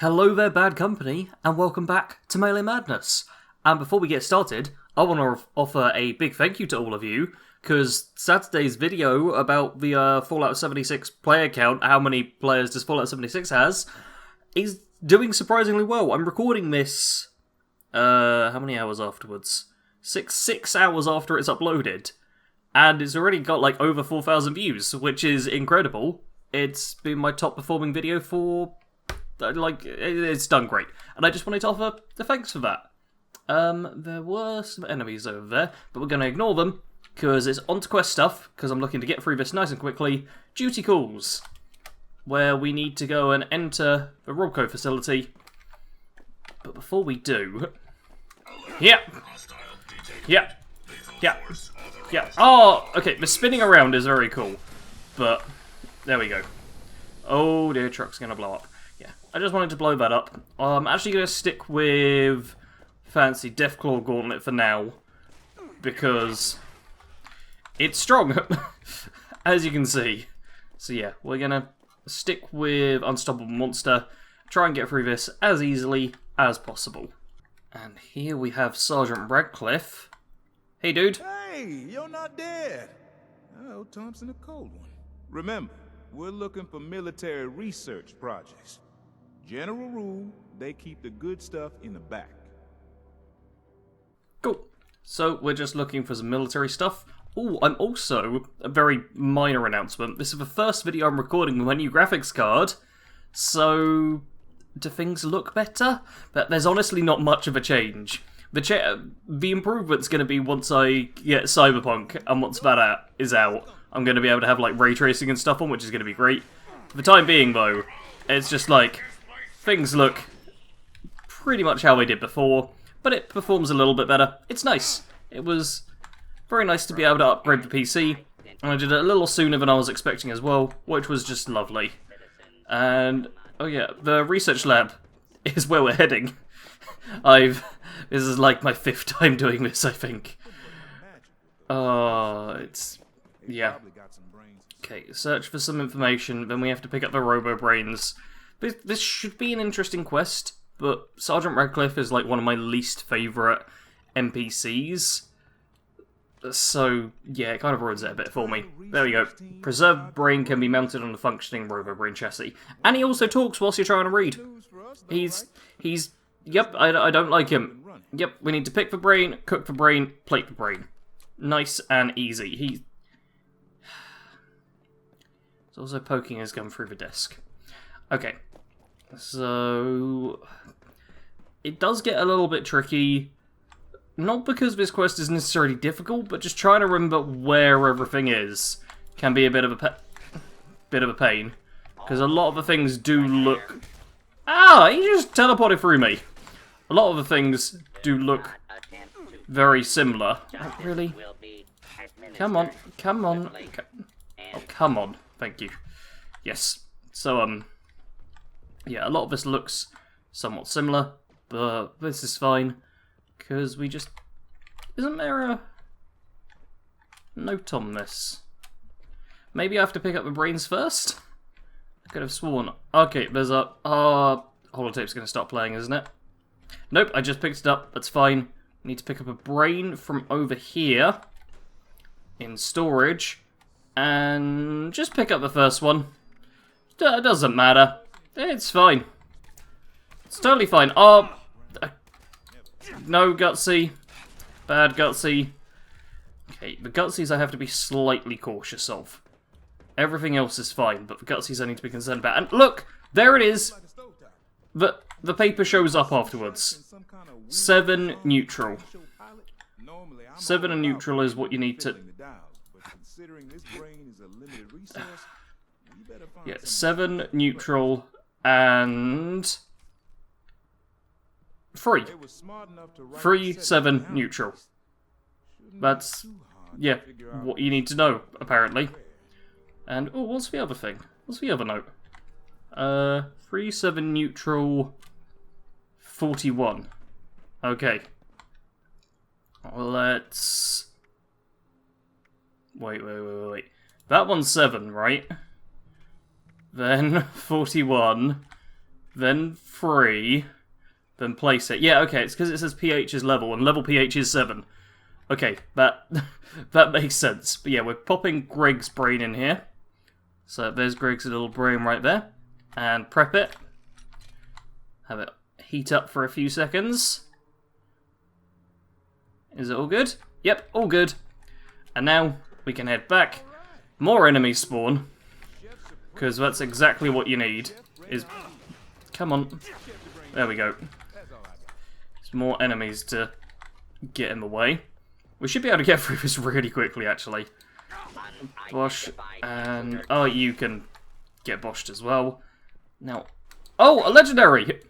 Hello there, bad company, and welcome back to Melee Madness. And before we get started, I want to offer a big thank you to all of you, because Saturday's video about the Fallout 76 player count, how many players does Fallout 76 has, is doing surprisingly well. I'm recording this, how many hours afterwards? Six hours after it's uploaded, and it's already got like over 4,000 views, which is incredible. It's been my top performing video for... it's done great. And I just wanted to offer the thanks for that. There were some enemies over there, but we're going to ignore them, because it's on to quest stuff, because I'm looking to get through this nice and quickly. Duty calls, where we need to go and enter the Robco facility. But before we do... Yeah. Oh, okay, the spinning around is very cool. But, there we go. Oh dear, truck's going to blow up. I just wanted to blow that up. I'm actually going to stick with fancy Deathclaw Gauntlet for now, because it's strong, as you can see. So yeah, we're going to stick with Unstoppable Monster, try and get through this as easily as possible. And here we have Sergeant Radcliffe. Hey dude. Hey, you're not dead. Oh, Thompson a cold one. Remember, we're looking for military research projects. General rule, they keep the good stuff in the back. Cool. So, we're just looking for some military stuff. Oh, I'm also, a very minor announcement, this is the first video I'm recording with my new graphics card, so do things look better? But there's honestly not much of a change. The improvement's going to be once I get Cyberpunk, and once that is out, I'm going to be able to have like ray tracing and stuff on, which is going to be great. For the time being, though, it's just like... things look pretty much how they did before, but it performs a little bit better. It's nice. It was very nice to be able to upgrade the PC, and I did it a little sooner than I was expecting as well, which was just lovely. And, oh yeah, the research lab is where we're heading. This is like my 5th time doing this, I think. Yeah. Okay, search for some information, then we have to pick up the Robo-Brains. This should be an interesting quest, but Sergeant Radcliffe is like one of my least favourite NPCs. So, yeah, it kind of ruins it a bit for me. There we go. Preserved brain can be mounted on a functioning Robo-Brain chassis. And he also talks whilst you're trying to read. Yep, I don't like him. Yep, we need to pick the brain, cook the brain, plate the brain. Nice and easy. He's also poking his gun through the desk. Okay. So, it does get a little bit tricky, not because this quest is necessarily difficult, but just trying to remember where everything is can be a bit of a pain, because a lot of the things do look... Ah, he just teleported through me. A lot of the things do look very similar. Oh, really? Come on. Oh, come on. Thank you. Yes. So, yeah, a lot of this looks somewhat similar, but this is fine, because we just... Isn't there a note on this? Maybe I have to pick up the brains first? I could have sworn. Okay, there's a... holotape's going to start playing, isn't it? Nope, I just picked it up, that's fine. Need to pick up a brain from over here, in storage, and just pick up the first one. It doesn't matter. It's fine. It's totally fine. Oh, no, Gutsy. Bad Gutsy. Okay, the Gutsies I have to be slightly cautious of. Everything else is fine, but the Gutsies I need to be concerned about. And look, there it is. The paper shows up afterwards. 7 neutral. 7 and neutral is what you need to... Yeah, 7 neutral... and 3. 3, 7, neutral. That's, yeah, what you need to know, apparently. And, oh, what's the other thing? What's the other note? 3, 7, neutral, 41. Okay. Let's... Wait. That one's 7, right? Then 41. then 3, then place it. Yeah, okay, it's because it says pH is level, and level pH is 7. Okay, that makes sense. But yeah, we're popping Greg's brain in here. So there's Greg's little brain right there. And prep it. Have it heat up for a few seconds. Is it all good? Yep, all good. And now we can head back. More enemies spawn. Because that's exactly what you need. Come on. There we go. There's more enemies to get in the way. We should be able to get through this really quickly, actually. Bosh, and... oh, you can get boshed as well. Now... oh, a legendary!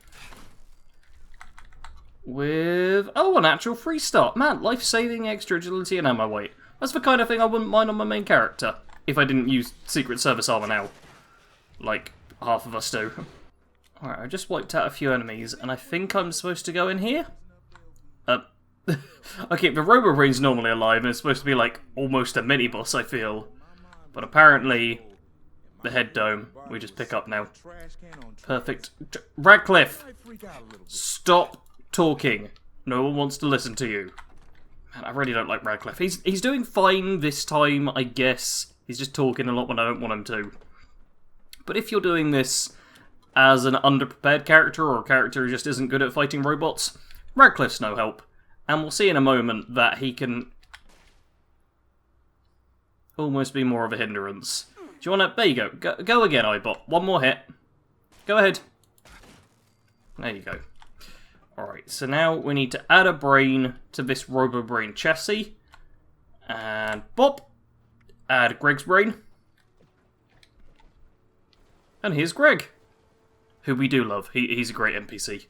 With... oh, an actual free start. Man, life-saving, extra agility, and ammo weight. That's the kind of thing I wouldn't mind on my main character. If I didn't use Secret Service armor now. Like, half of us do. Alright, I just wiped out a few enemies, and I think I'm supposed to go in here? Okay, the Robo Brain's normally alive, and it's supposed to be like almost a mini-boss, I feel. But apparently, the head dome, we just pick up now. Perfect. Radcliffe! Stop talking. No one wants to listen to you. Man, I really don't like Radcliffe. He's doing fine this time, I guess. He's just talking a lot when I don't want him to. But if you're doing this as an underprepared character, or a character who just isn't good at fighting robots, Radcliffe's no help. And we'll see in a moment that he can almost be more of a hindrance. Do you want to... there you go. Go again, Eyebot. One more hit. Go ahead. There you go. Alright, so now we need to add a brain to this Robo Brain chassis. And bop. Add Greg's brain. And here's Greg. Who we do love. He's a great NPC.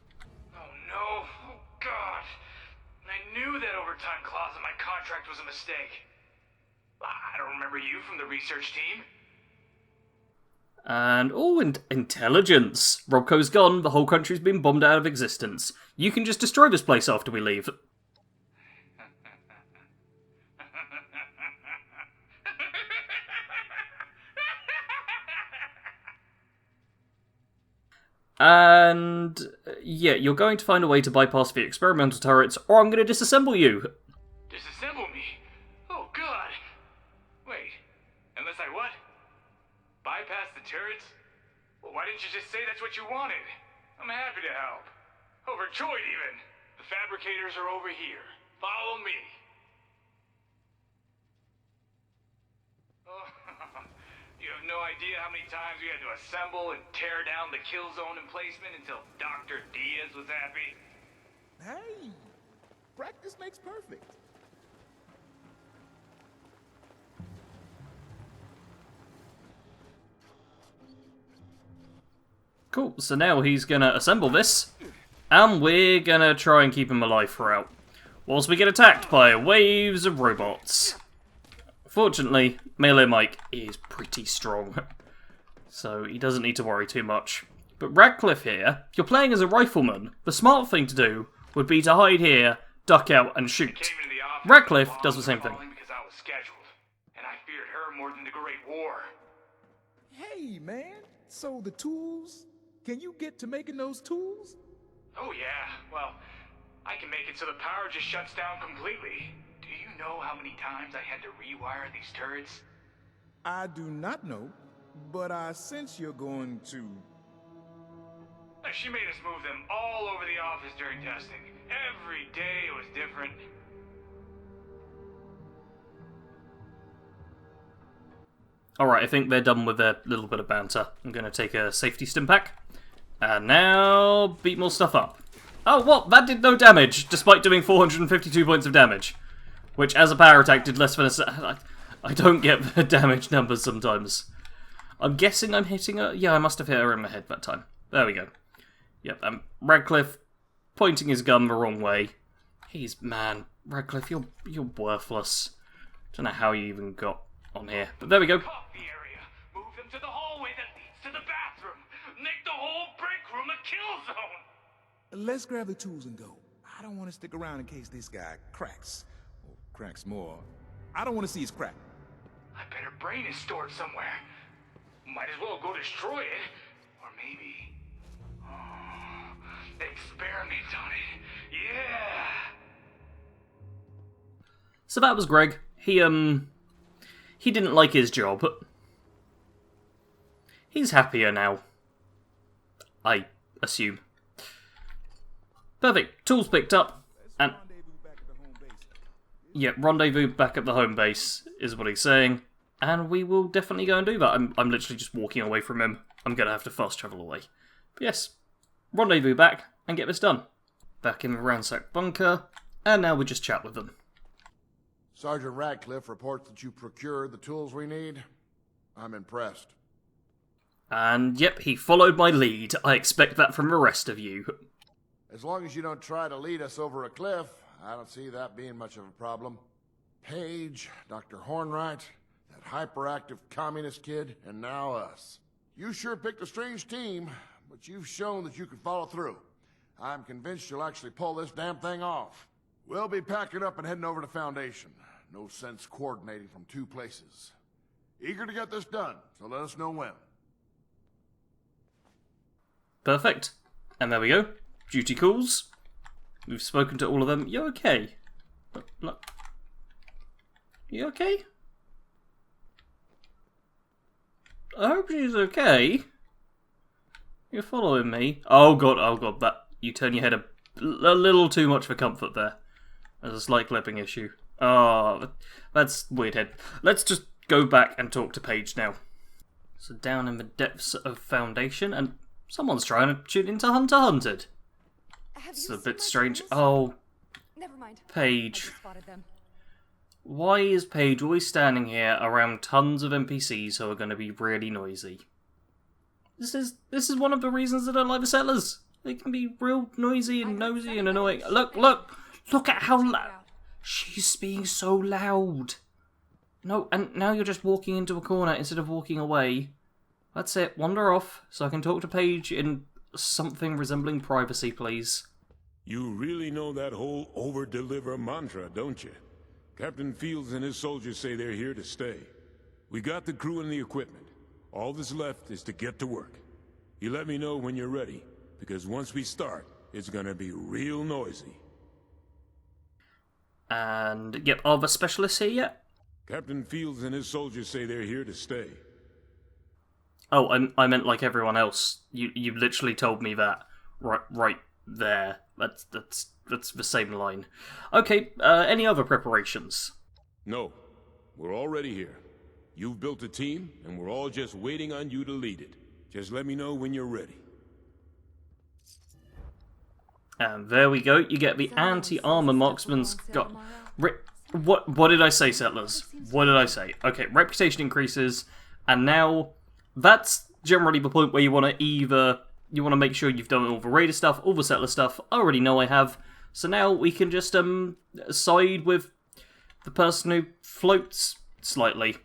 Was a mistake. I don't remember you from the research team. And, oh, intelligence. Robco's gone, the whole country's been bombed out of existence. You can just destroy this place after we leave. And, yeah, you're going to find a way to bypass the experimental turrets, or I'm going to disassemble you. Disassemble me? Oh, God. Wait, unless I what? Bypass the turrets? Well, why didn't you just say that's what you wanted? I'm happy to help. Overjoyed, even. The fabricators are over here. Follow me. Oh, you have no idea how many times we had to assemble and tear down the kill zone emplacement until Dr. Diaz was happy. Hey, practice makes perfect. Cool, so now he's gonna assemble this, and we're gonna try and keep him alive throughout, whilst we get attacked by waves of robots. Fortunately, Melee Mike is pretty strong, so he doesn't need to worry too much. But Radcliffe here, if you're playing as a rifleman, the smart thing to do would be to hide here, duck out, and shoot. Radcliffe does the same thing. Because I was scheduled, and I feared her more than the Great War. Hey, man. So the tools? Can you get to making those tools? Oh yeah, well, I can make it so the power just shuts down completely. Do you know how many times I had to rewire these turrets? I do not know, but I sense you're going to... She made us move them all over the office during testing. Every day it was different. Alright, I think they're done with their little bit of banter. I'm going to take a safety stim pack. And now, beat more stuff up. Oh, what? That did no damage, despite doing 452 points of damage. Which, as a power attack, did less than a... I don't get the damage numbers sometimes. I'm guessing I'm hitting her... yeah, I must have hit her in the head that time. There we go. Yep, Radcliffe pointing his gun the wrong way. Man, Radcliffe, you're worthless. Don't know how you even got on here. But there we go. Coffee area. Move them to the hallway that leads to the bathroom. Make the whole break room a kill zone. Let's grab the tools and go. I don't want to stick around in case this guy cracks. Or cracks more. I don't want to see his crack. I bet her brain is stored somewhere. Might as well go destroy it. Or maybe... oh. Mint on it. Yeah! So that was Greg. He didn't like his job. He's happier now. I assume. Perfect. Tools picked up. And yeah, rendezvous back at the home base is what he's saying. And we will definitely go and do that. I'm literally just walking away from him. I'm going to have to fast travel away. But yes, rendezvous back and get this done. Back in the ransacked bunker. And now we just chat with them. Sergeant Radcliffe reports that you procured the tools we need. I'm impressed. And yep, he followed my lead. I expect that from the rest of you. As long as you don't try to lead us over a cliff, I don't see that being much of a problem. Paige, Dr. Hornwright, that hyperactive communist kid, and now us. You sure picked a strange team, but you've shown that you can follow through. I'm convinced you'll actually pull this damn thing off. We'll be packing up and heading over to Foundation. No sense coordinating from two places. Eager to get this done, so let us know when. Perfect. And there we go. Duty calls. We've spoken to all of them. You okay? Look. You okay? I hope she's okay. You're following me. Oh god, that you turn your head a little too much for comfort there. There's a slight clipping issue. Oh, that's weird head. Let's just go back and talk to Paige now. So down in the depths of Foundation, and someone's trying to shoot into Hunter Hunted. It's a bit strange. Oh, Never mind. Paige. I spotted them. Why is Paige always standing here around tons of NPCs who are going to be really noisy? This is one of the reasons I don't like the Settlers. They can be real noisy and nosy and annoying. Look at how loud. She's being so loud. No, and now you're just walking into a corner instead of walking away. That's it. Wander off so I can talk to Paige in something resembling privacy, please. You really know that whole over-deliver mantra, don't you? Captain Fields and his soldiers say they're here to stay. We got the crew and the equipment. All that's left is to get to work. You let me know when you're ready, because once we start, it's gonna be real noisy. And, yep, are the specialists here yet? Captain Fields and his soldiers say they're here to stay. Oh, I meant like everyone else. You literally told me that right there. That's the same line. Okay, any other preparations? No, we're already here. You've built a team, and we're all just waiting on you to lead it. Just let me know when you're ready. And there we go. You get the anti-armor marksman's got. What did I say, Settlers? What did I say? Okay, reputation increases, and now that's generally the point where you want to make sure you've done all the Raider stuff, all the Settler stuff. I already know I have. So now we can just side with the person who floats slightly.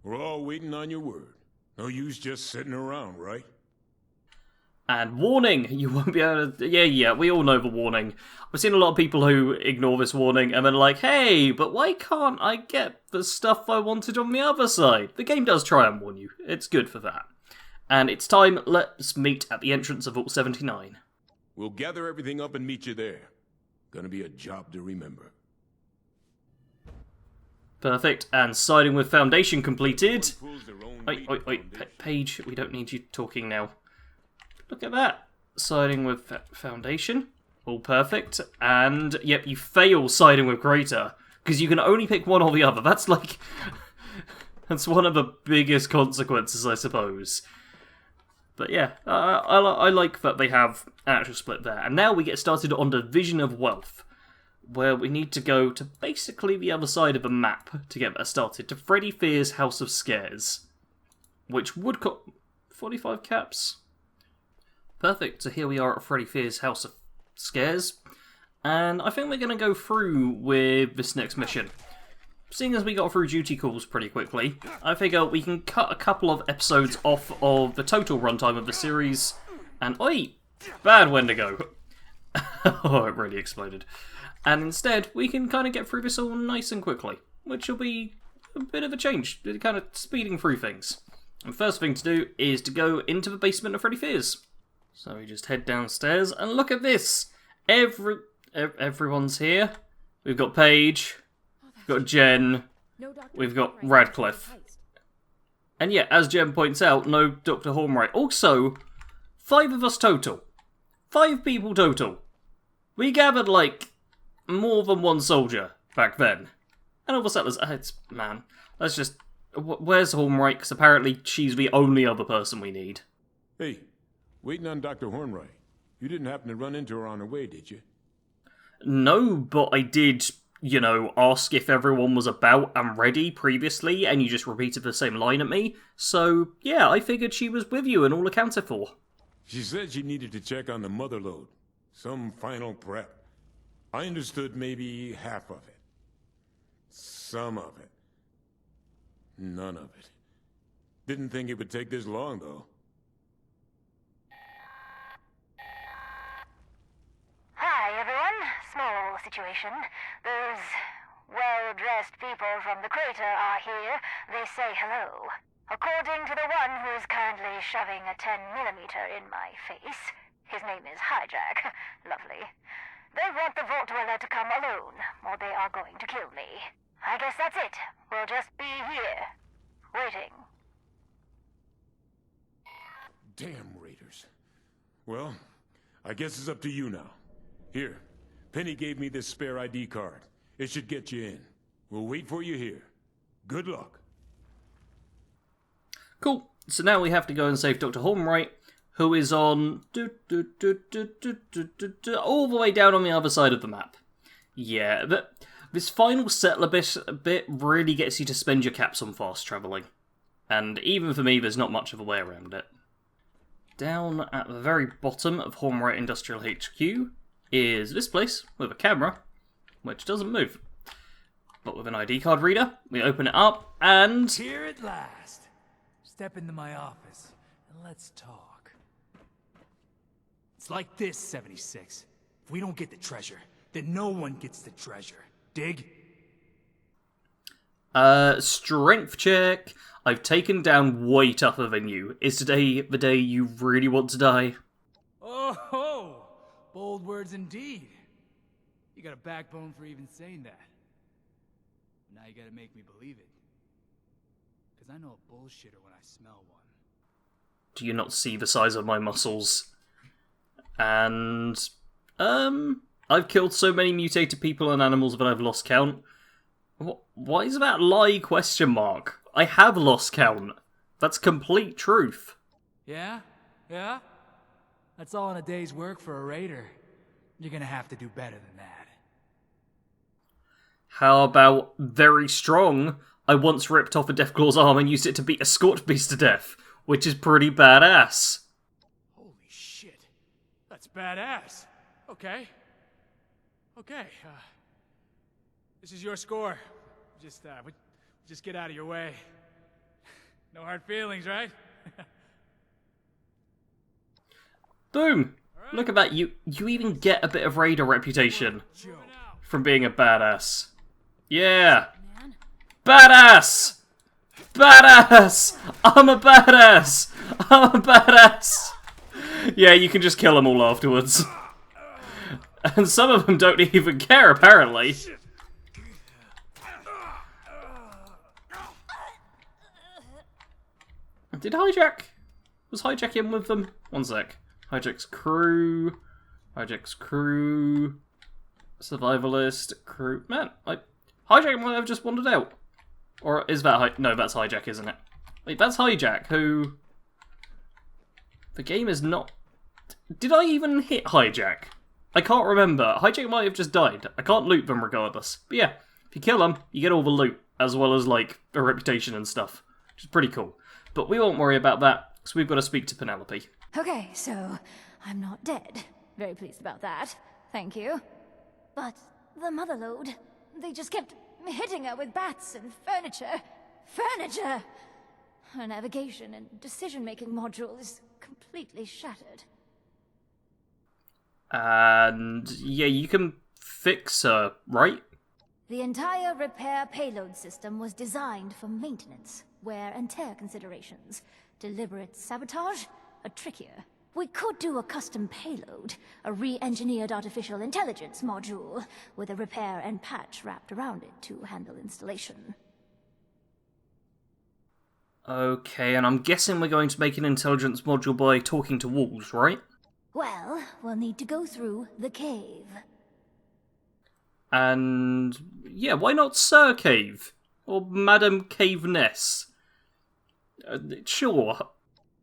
We're all waiting on your word. No use just sitting around, right? And warning, you won't be able to... Yeah, we all know the warning. I've seen a lot of people who ignore this warning and then are like, hey, but why can't I get the stuff I wanted on the other side? The game does try and warn you. It's good for that. And it's time, let's meet at the entrance of Vault 79. We'll gather everything up and meet you there. Gonna be a job to remember. Perfect, and siding with Foundation completed. Wait, Paige, we don't need you talking now. Look at that. Siding with Foundation. All perfect. And, yep, you fail siding with Crater. Because you can only pick one or the other. That's like... that's one of the biggest consequences, I suppose. But yeah, I like that they have an actual split there. And now we get started on Division of Wealth, where we need to go to basically the other side of the map to get that started, to Freddy Fear's House of Scares, which would cost 45 caps. Perfect, so here we are at Freddy Fear's House of Scares, and I think we're going to go through with this next mission. Seeing as we got through duty calls pretty quickly, I figure we can cut a couple of episodes off of the total runtime of the series, and oi! Bad Wendigo! Oh, it really exploded. And instead, we can kind of get through this all nice and quickly, which will be a bit of a change, kind of speeding through things. And the first thing to do is to go into the basement of Freddy Fear's. So we just head downstairs, and look at this! Everyone's here. We've got Paige, we've got Jen, we've got Radcliffe. And yeah, as Jen points out, no Dr. Hornwright. Also, 5 of us total. 5 people total. We gathered, like, more than one soldier back then. And all of a sudden, man, let's just... Where's Hornwright? Because apparently she's the only other person we need. Hey, waiting on Dr. Hornwright. You didn't happen to run into her on her way, did you? No, but I did, ask if everyone was about and ready previously, and you just repeated the same line at me. So, yeah, I figured she was with you and all accounted for. She said she needed to check on the mother lode. Some final prep. I understood maybe half of it. Some of it. None of it. Didn't think it would take this long, though. Hi, everyone. Small situation. Those well-dressed people from the crater are here. They say hello. According to the one who is currently shoving a 10mm in my face, his name is Hijack. Lovely. They want the Vault Dweller to come alone, or they are going to kill me. I guess that's it. We'll just be here, waiting. Damn Raiders. Well, I guess it's up to you now. Here, Penny gave me this spare ID card. It should get you in. We'll wait for you here. Good luck. Cool. So now we have to go and save Dr. Hornwright, who is on... all the way down on the other side of the map. Yeah, this final settler bit really gets you to spend your caps on fast travelling. And even for me, there's not much of a way around it. Down at the very bottom of Hornwright Industrial HQ is this place, with a camera, which doesn't move. But with an ID card reader, we open it up, and... Here at last. Step into my office, and let's talk. It's like this, 76. If we don't get the treasure, then no one gets the treasure. Dig? Strength check. I've taken down way tougher than you. Is today the day you really want to die? Oh, bold words indeed. You got a backbone for even saying that. Now you gotta make me believe it. Because I know a bullshitter when I smell one. Do you not see the size of my muscles? And, I've killed so many mutated people and animals that I've lost count. Why is that lie question mark? I have lost count. That's complete truth. Yeah? Yeah? That's all in a day's work for a raider. You're gonna have to do better than that. How about very strong? I once ripped off a Deathclaw's arm and used it to beat a Scorch Beast to death, which is pretty badass. Holy shit. That's badass. Okay. Okay, this is your score. Just get out of your way. No hard feelings, right? Boom! Right. Look at that, you even get a bit of raider reputation from being a badass. Yeah! Badass! Badass! I'm a badass! I'm a badass! Yeah, you can just kill them all afterwards. And some of them don't even care, apparently. Did Hijack... Was Hijack in with them? One sec. Hijack's crew... Hijack's crew... Survivalist, crew... Man, Hijack might have just wandered out. Or is that... No, that's Hijack, isn't it? Wait, that's Hijack, who... The game is not... Did I even hit Hijack? I can't remember. Hijack might have just died. I can't loot them regardless. But yeah, if you kill them, you get all the loot, as well as, like, a reputation and stuff. Which is pretty cool. But we won't worry about that, because we've got to speak to Penelope. Okay, so I'm not dead. Very pleased about that. Thank you. But the mother lode, they just kept hitting her with bats and furniture. Furniture! Her navigation and decision-making module is completely shattered. And yeah, you can fix her, right? The entire repair payload system was designed for maintenance, wear and tear considerations. Deliberate sabotage? A trickier. We could do a custom payload, a re-engineered artificial intelligence module, with a repair and patch wrapped around it to handle installation. Okay, and I'm guessing we're going to make an intelligence module by talking to walls, right? Well, we'll need to go through the cave. And yeah, why not Sir Cave? Or Madam Caveness? Sure.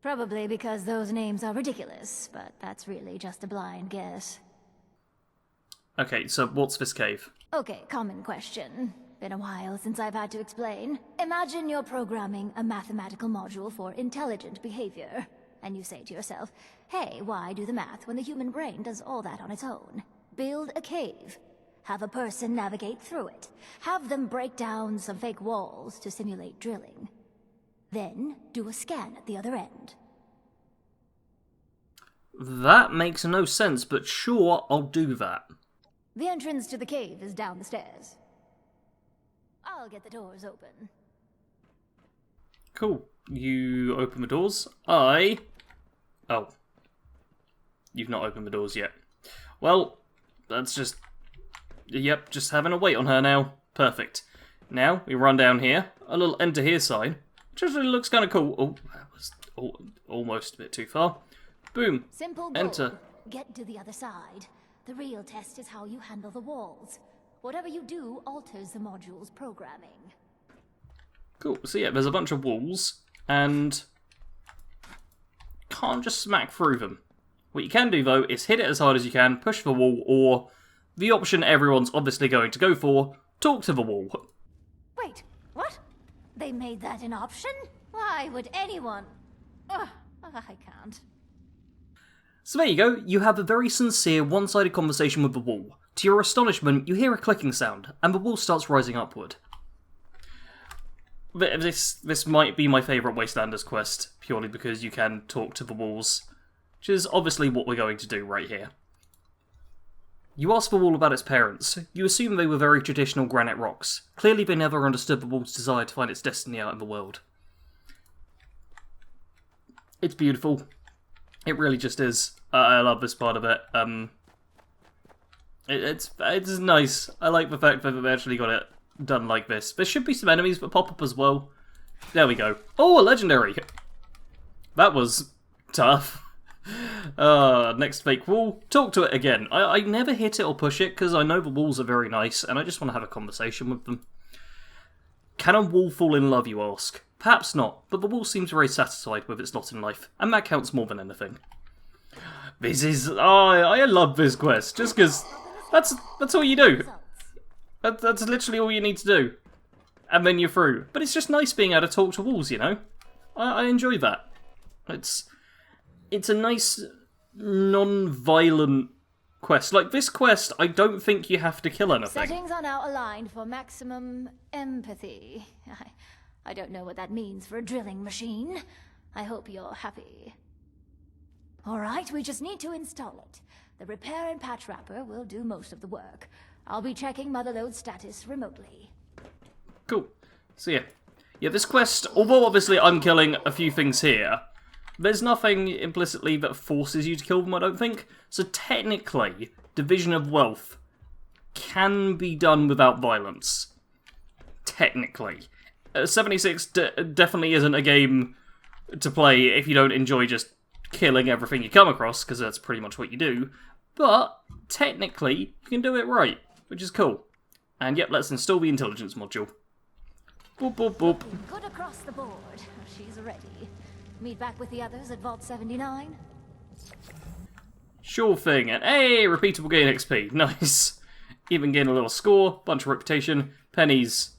Probably because those names are ridiculous, but that's really just a blind guess. Okay, so what's this cave? Okay, common question. Been a while since I've had to explain. Imagine you're programming a mathematical module for intelligent behavior. And you say to yourself, hey, why do the math when the human brain does all that on its own? Build a cave. Have a person navigate through it. Have them break down some fake walls to simulate drilling. Then do a scan at the other end. That makes no sense, but sure, I'll do that. The entrance to the cave is down the stairs. I'll get the doors open. Cool. You open the doors. Oh. You've not opened the doors yet. Well, that's just... Yep, just having a wait on her now. Perfect. Now, we run down here. A little enter here sign. Which actually looks kind of cool. Oh, that was almost a bit too far. Boom. Simple goal. Enter. Get to the other side. The real test is how you handle the walls. Whatever you do alters the module's programming. Cool. So yeah, there's a bunch of walls, and can't just smack through them. What you can do, though, is hit it as hard as you can, push the wall, or the option everyone's obviously going to go for, talk to the wall. Wait, what? They made that an option? Why would anyone? Ugh, I can't. So there you go, you have a very sincere, one-sided conversation with the wall. To your astonishment, you hear a clicking sound, and the wall starts rising upward. This might be my favourite Wastelanders quest, purely because you can talk to the walls, which is obviously what we're going to do right here. You ask the wall about its parents. You assume they were very traditional granite rocks. Clearly they never understood the wall's desire to find its destiny out in the world. It's beautiful. It really just is. I love this part of it. It's nice. I like the fact that they've actually got it done like this. There should be some enemies that pop up as well. There we go. Oh, a legendary! That was tough. Next fake wall. Talk to it again. I never hit it or push it because I know the walls are very nice and I just want to have a conversation with them. Can a wall fall in love, you ask? Perhaps not, but the wall seems very satisfied with its lot in life, and that counts more than anything. This is... I love this quest, just because that's all you do. That's literally all you need to do. And then you're through. But it's just nice being able to talk to walls, you know? I enjoy that. It's a nice, non-violent quest. Like, this quest, I don't think you have to kill anything. Settings are now aligned for maximum empathy. I don't know what that means for a drilling machine. I hope you're happy. Alright, we just need to install it. The repair and patch wrapper will do most of the work. I'll be checking Motherlode's status remotely. Cool. So yeah, this quest, although obviously I'm killing a few things here, there's nothing implicitly that forces you to kill them, I don't think. So technically, division of wealth can be done without violence. Technically. 76 definitely isn't a game to play if you don't enjoy just killing everything you come across, because that's pretty much what you do. But technically, you can do it right, which is cool. And yep, let's install the intelligence module. Boop, boop, boop. Good across the board. She's ready. Meet back with the others at Vault 79? Sure thing. And hey, repeatable gain XP. Nice. Even gain a little score, bunch of reputation. Penny's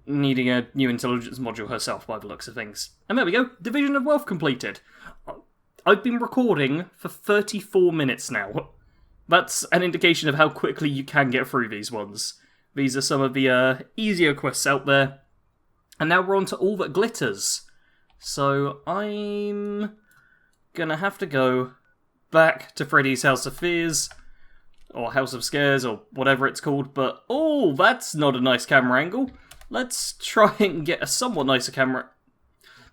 needing a new intelligence module herself by the looks of things. And there we go. Division of wealth completed. I've been recording for 34 minutes now. That's an indication of how quickly you can get through these ones. These are some of the easier quests out there. And now we're on to all that glitters. So I'm gonna have to go back to Freddy's House of Fears, or House of Scares, or whatever it's called, but oh, that's not a nice camera angle. Let's try and get a somewhat nicer camera.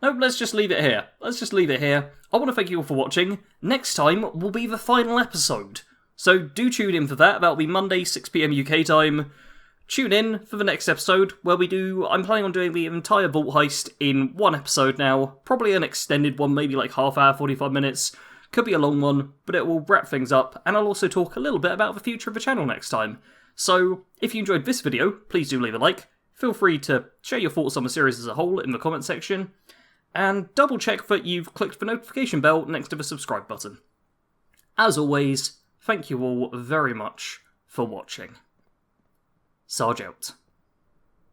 No, let's just leave it here. I want to thank you all for watching. Next time will be the final episode. So do tune in for that. That'll be Monday, 6 PM UK time. Tune in for the next episode where I'm planning on doing the entire vault heist in one episode now. Probably an extended one, maybe like half hour, 45 minutes. Could be a long one, but it will wrap things up. And I'll also talk a little bit about the future of the channel next time. So if you enjoyed this video, please do leave a like. Feel free to share your thoughts on the series as a whole in the comment section. And double check that you've clicked the notification bell next to the subscribe button. As always, thank you all very much for watching. Sarge out.